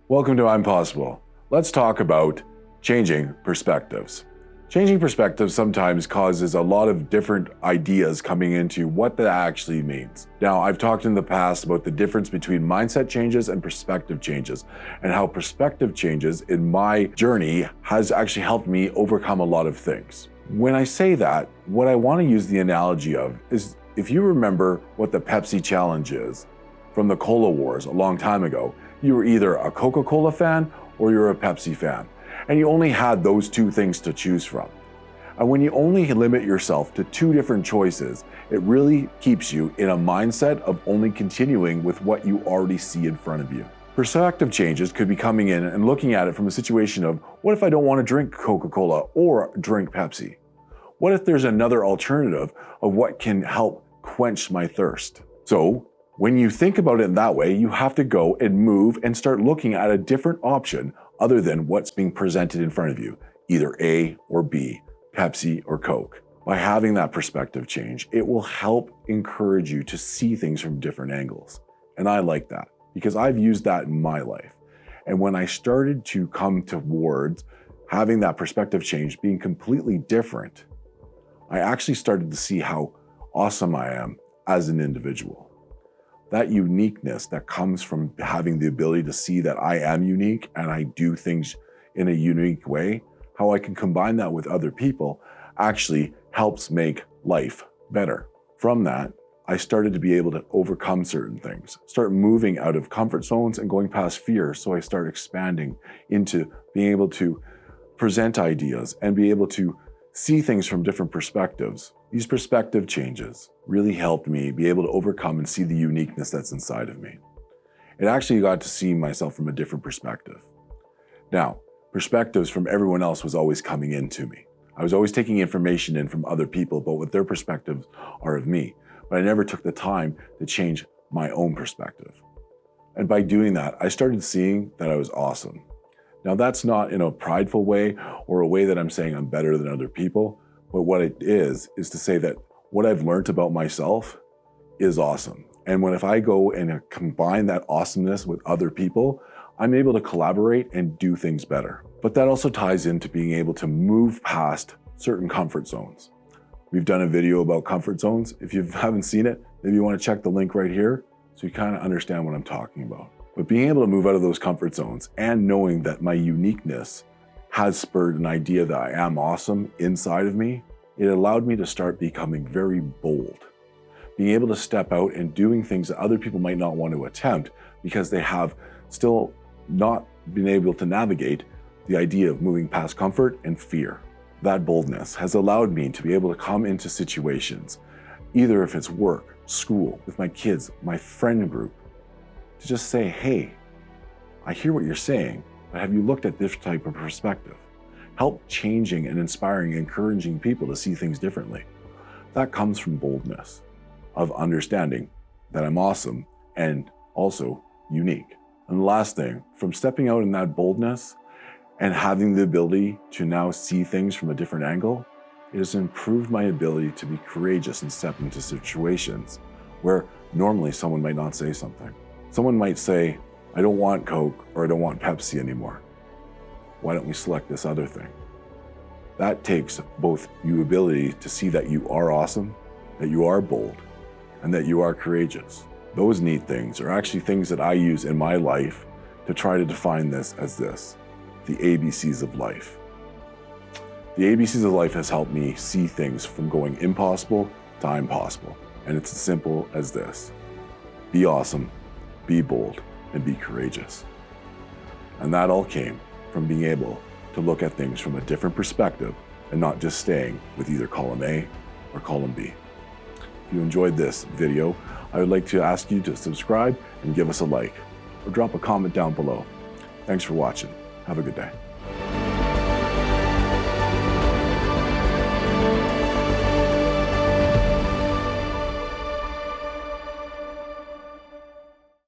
Welcome to I'm Possible. Let's talk about changing perspectives. Changing perspectives sometimes causes a lot of different ideas coming into what that actually means. Now, I've talked in the past about the difference between mindset changes and perspective changes, and how perspective changes in my journey has actually helped me overcome a lot of things. When I say that, what I want to use the analogy of is, if you remember what the Pepsi challenge is from the Cola Wars a long time ago, you were either a Coca-Cola fan or you're a Pepsi fan. And you only had those two things to choose from. And when you only limit yourself to two different choices, it really keeps you in a mindset of only continuing with what you already see in front of you. Perspective changes could be coming in and looking at it from a situation of, what if I don't want to drink Coca-Cola or drink Pepsi? What if there's another alternative of what can help quench my thirst? So, when you think about it in that way, you have to go and move and start looking at a different option other than what's being presented in front of you, either A or B, Pepsi or Coke. By having that perspective change, it will help encourage you to see things from different angles. And I like that because I've used that in my life. And when I started to come towards having that perspective change being completely different, I actually started to see how awesome I am as an individual. That uniqueness that comes from having the ability to see that I am unique and I do things in a unique way, how I can combine that with other people actually helps make life better. From that, I started to be able to overcome certain things, start moving out of comfort zones and going past fear. So I start expanding into being able to present ideas and be able to see things from different perspectives. These perspective changes really helped me be able to overcome and see the uniqueness that's inside of me. It actually got to see myself from a different perspective. Now, perspectives from everyone else was always coming into me. I was always taking information in from other people about what their perspectives are of me, but I never took the time to change my own perspective. And by doing that, I started seeing that I was awesome. Now, that's not in a prideful way or a way that I'm saying I'm better than other people, but what it is to say that what I've learned about myself is awesome. And if I go and combine that awesomeness with other people, I'm able to collaborate and do things better. But that also ties into being able to move past certain comfort zones. We've done a video about comfort zones. If you haven't seen it, maybe you want to check the link right here so you kind of understand what I'm talking about. But being able to move out of those comfort zones and knowing that my uniqueness has spurred an idea that I am awesome inside of me, it allowed me to start becoming very bold. Being able to step out and doing things that other people might not want to attempt because they have still not been able to navigate the idea of moving past comfort and fear. That boldness has allowed me to be able to come into situations, either if it's work, school, with my kids, my friend group, to just say, hey, I hear what you're saying, but have you looked at this type of perspective? Help changing and inspiring, encouraging people to see things differently. That comes from boldness, of understanding that I'm awesome and also unique. And the last thing, from stepping out in that boldness and having the ability to now see things from a different angle, it has improved my ability to be courageous and step into situations where normally someone might not say something. Someone might say, I don't want Coke or I don't want Pepsi anymore. Why don't we select this other thing? That takes both your ability to see that you are awesome, that you are bold, and that you are courageous. Those neat things are actually things that I use in my life to try to define this as this, the ABCs of life. The ABCs of life has helped me see things from going impossible to I'm possible. And it's as simple as this: be awesome, be bold, and be courageous. And that all came from being able to look at things from a different perspective and not just staying with either column A or column B. If you enjoyed this video, I would like to ask you to subscribe and give us a like, or drop a comment down below. Thanks for watching. Have a good day.